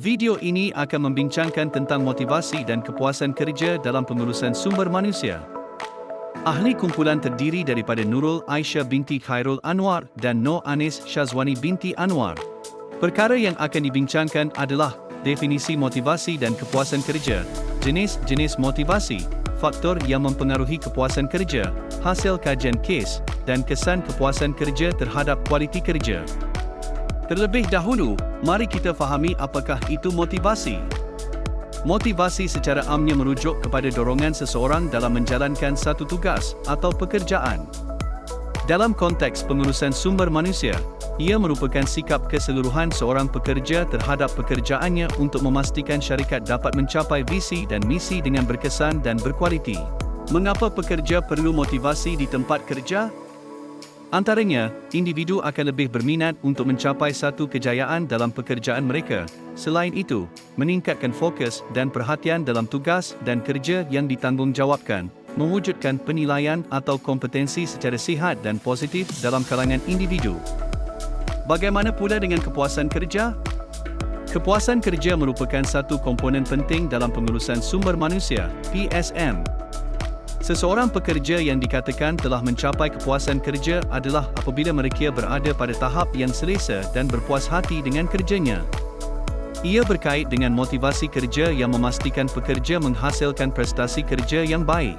Video ini akan membincangkan tentang motivasi dan kepuasan kerja dalam pengurusan sumber manusia. Ahli kumpulan terdiri daripada Nurul Aisyah binti Khairul Anwar dan Noor Anis Syazwani binti Anwar. Perkara yang akan dibincangkan adalah definisi motivasi dan kepuasan kerja, jenis-jenis motivasi, faktor yang mempengaruhi kepuasan kerja, hasil kajian kes, dan kesan kepuasan kerja terhadap kualiti kerja. Terlebih dahulu, mari kita fahami apakah itu motivasi. Motivasi secara amnya merujuk kepada dorongan seseorang dalam menjalankan satu tugas atau pekerjaan. Dalam konteks pengurusan sumber manusia, ia merupakan sikap keseluruhan seorang pekerja terhadap pekerjaannya untuk memastikan syarikat dapat mencapai visi dan misi dengan berkesan dan berkualiti. Mengapa pekerja perlu motivasi di tempat kerja? Antaranya, individu akan lebih berminat untuk mencapai satu kejayaan dalam pekerjaan mereka. Selain itu, meningkatkan fokus dan perhatian dalam tugas dan kerja yang ditanggungjawabkan, mewujudkan penilaian atau kompetensi secara sihat dan positif dalam kalangan individu. Bagaimana pula dengan kepuasan kerja? Kepuasan kerja merupakan satu komponen penting dalam pengurusan sumber manusia, PSM. Seseorang pekerja yang dikatakan telah mencapai kepuasan kerja adalah apabila mereka berada pada tahap yang selesa dan berpuas hati dengan kerjanya. Ia berkait dengan motivasi kerja yang memastikan pekerja menghasilkan prestasi kerja yang baik.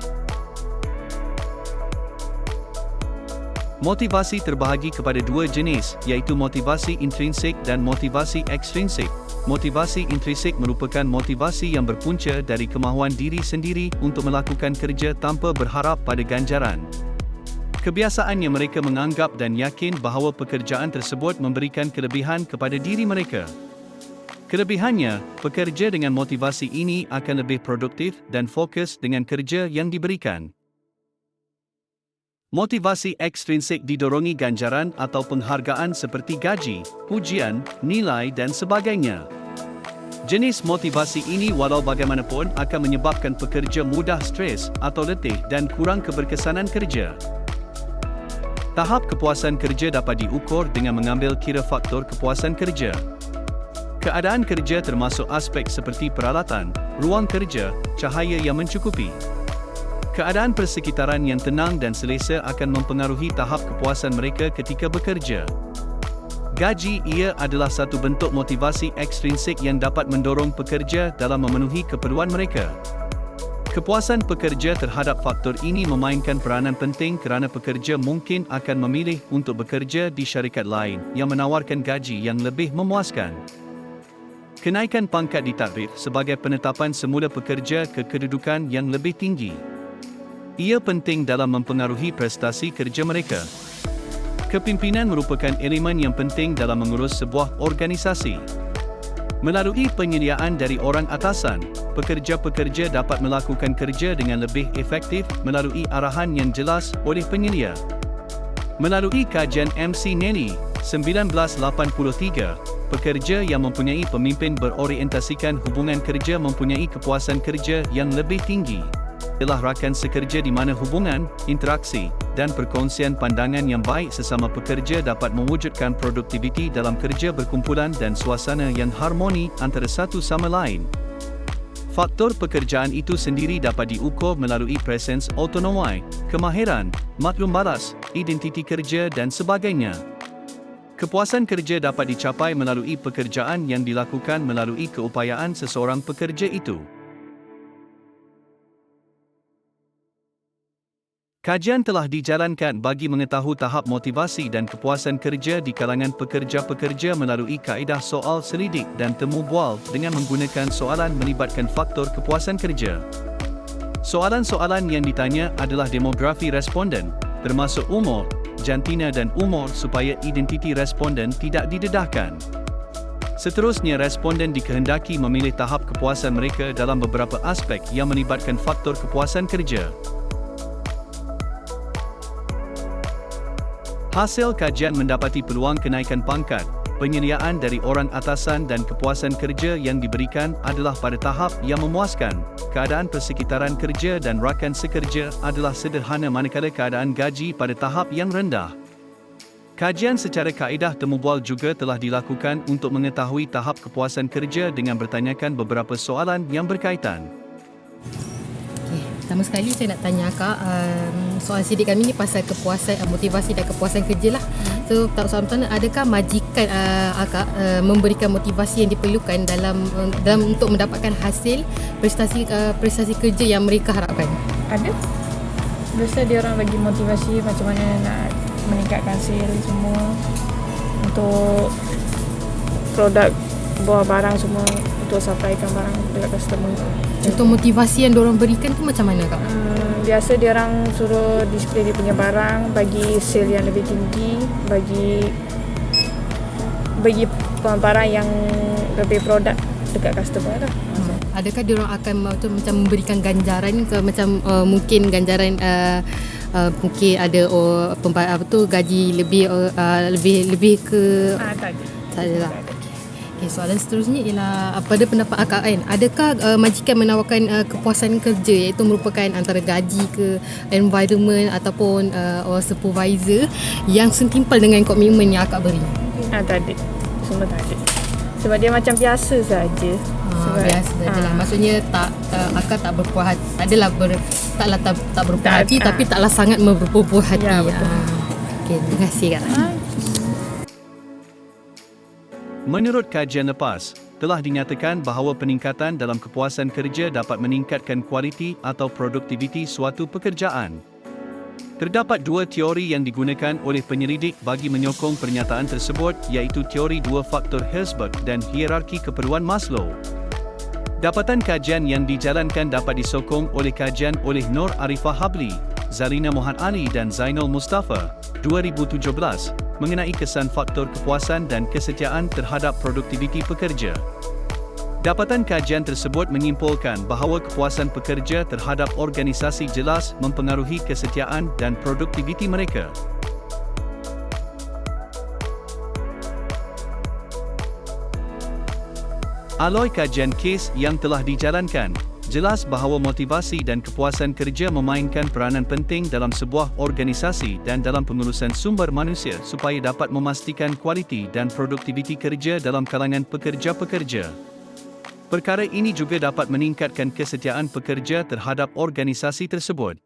Motivasi terbahagi kepada dua jenis, iaitu motivasi intrinsik dan motivasi ekstrinsik. Motivasi intrinsik merupakan motivasi yang berpunca dari kemahuan diri sendiri untuk melakukan kerja tanpa berharap pada ganjaran. Kebiasaannya mereka menganggap dan yakin bahawa pekerjaan tersebut memberikan kelebihan kepada diri mereka. Kelebihannya, pekerja dengan motivasi ini akan lebih produktif dan fokus dengan kerja yang diberikan. Motivasi ekstrinsik didorongi ganjaran atau penghargaan seperti gaji, pujian, nilai dan sebagainya. Jenis motivasi ini walau bagaimanapun akan menyebabkan pekerja mudah stres atau letih dan kurang keberkesanan kerja. Tahap kepuasan kerja dapat diukur dengan mengambil kira faktor kepuasan kerja. Keadaan kerja termasuk aspek seperti peralatan, ruang kerja, cahaya yang mencukupi. Keadaan persekitaran yang tenang dan selesa akan mempengaruhi tahap kepuasan mereka ketika bekerja. Gaji ia adalah satu bentuk motivasi ekstrinsik yang dapat mendorong pekerja dalam memenuhi keperluan mereka. Kepuasan pekerja terhadap faktor ini memainkan peranan penting kerana pekerja mungkin akan memilih untuk bekerja di syarikat lain yang menawarkan gaji yang lebih memuaskan. Kenaikan pangkat ditakdir sebagai penetapan semula pekerja ke kedudukan yang lebih tinggi. Ia penting dalam mempengaruhi prestasi kerja mereka. Kepimpinan merupakan elemen yang penting dalam mengurus sebuah organisasi. Melalui penyediaan dari orang atasan, pekerja-pekerja dapat melakukan kerja dengan lebih efektif melalui arahan yang jelas oleh penyelia. Melalui kajian MC Nelly 1983, pekerja yang mempunyai pemimpin berorientasikan hubungan kerja mempunyai kepuasan kerja yang lebih tinggi. Adalah rakan sekerja di mana hubungan, interaksi, dan perkongsian pandangan yang baik sesama pekerja dapat mewujudkan produktiviti dalam kerja berkumpulan dan suasana yang harmoni antara satu sama lain. Faktor pekerjaan itu sendiri dapat diukur melalui presence autonomi, kemahiran, maklum balas, identiti kerja dan sebagainya. Kepuasan kerja dapat dicapai melalui pekerjaan yang dilakukan melalui keupayaan seseorang pekerja itu. Kajian telah dijalankan bagi mengetahui tahap motivasi dan kepuasan kerja di kalangan pekerja-pekerja melalui kaedah soal selidik dan temu bual dengan menggunakan soalan melibatkan faktor kepuasan kerja. Soalan-soalan yang ditanya adalah demografi responden, termasuk umur, jantina dan umur supaya identiti responden tidak didedahkan. Seterusnya, responden dikehendaki memilih tahap kepuasan mereka dalam beberapa aspek yang melibatkan faktor kepuasan kerja. Hasil kajian mendapati peluang kenaikan pangkat, penyediaan dari orang atasan dan kepuasan kerja yang diberikan adalah pada tahap yang memuaskan. Keadaan persekitaran kerja dan rakan sekerja adalah sederhana manakala keadaan gaji pada tahap yang rendah. Kajian secara kaedah temubual juga telah dilakukan untuk mengetahui tahap kepuasan kerja dengan bertanyakan beberapa soalan yang berkaitan. Okay. Pertama sekali saya nak tanya Akak, soal sidik kami ni pasal kepuasan, motivasi dan kepuasan kerja lah. So soalan pertama, adakah majikan Akak memberikan motivasi yang diperlukan dalam untuk mendapatkan hasil prestasi kerja yang mereka harapkan? Ada. Biasa dia orang bagi motivasi macam mana nak meningkatkan sale semua untuk produk buah barang semua, untuk sampaikan barang dekat customer. Contoh motivasi yang diorang berikan tu macam mana Kak? Biasa dia orang suruh display dia punya barang, bagi sale yang lebih tinggi, bagi barang yang lebih produk dekat customer lah. Adakah diorang akan macam memberikan ganjaran ke, macam mungkin ganjaran mungkin ada gaji lebih ke Tak ada. lah. Okay, soalan seterusnya ialah pada pendapat Akak kan, adakah majikan menawarkan kepuasan kerja iaitu merupakan antara gaji ke, environment ataupun supervisor yang setimpal dengan komitmen yang Akak beri? Tak ada. Semua tak ada. Sebab dia macam biasa saja. Biasa sajalah. Maksudnya Akak tak berpuas hati. Tak berpuas hati tapi taklah sangat berpuas hati. Ya, betul. Okey, terima kasih Kak. Menurut kajian lepas, telah dinyatakan bahawa peningkatan dalam kepuasan kerja dapat meningkatkan kualiti atau produktiviti suatu pekerjaan. Terdapat dua teori yang digunakan oleh penyelidik bagi menyokong pernyataan tersebut, iaitu teori dua faktor Herzberg dan hierarki keperluan Maslow. Dapatan kajian yang dijalankan dapat disokong oleh kajian oleh Nur Arifah Habli, Zarina Muhammad Ali dan Zainul Mustafa, 2017, mengenai kesan faktor kepuasan dan kesetiaan terhadap produktiviti pekerja. Dapatan kajian tersebut menyimpulkan bahawa kepuasan pekerja terhadap organisasi jelas mempengaruhi kesetiaan dan produktiviti mereka. Aloi kajian kes yang telah dijalankan, jelas bahawa motivasi dan kepuasan kerja memainkan peranan penting dalam sebuah organisasi dan dalam pengurusan sumber manusia supaya dapat memastikan kualiti dan produktiviti kerja dalam kalangan pekerja-pekerja. Perkara ini juga dapat meningkatkan kesetiaan pekerja terhadap organisasi tersebut.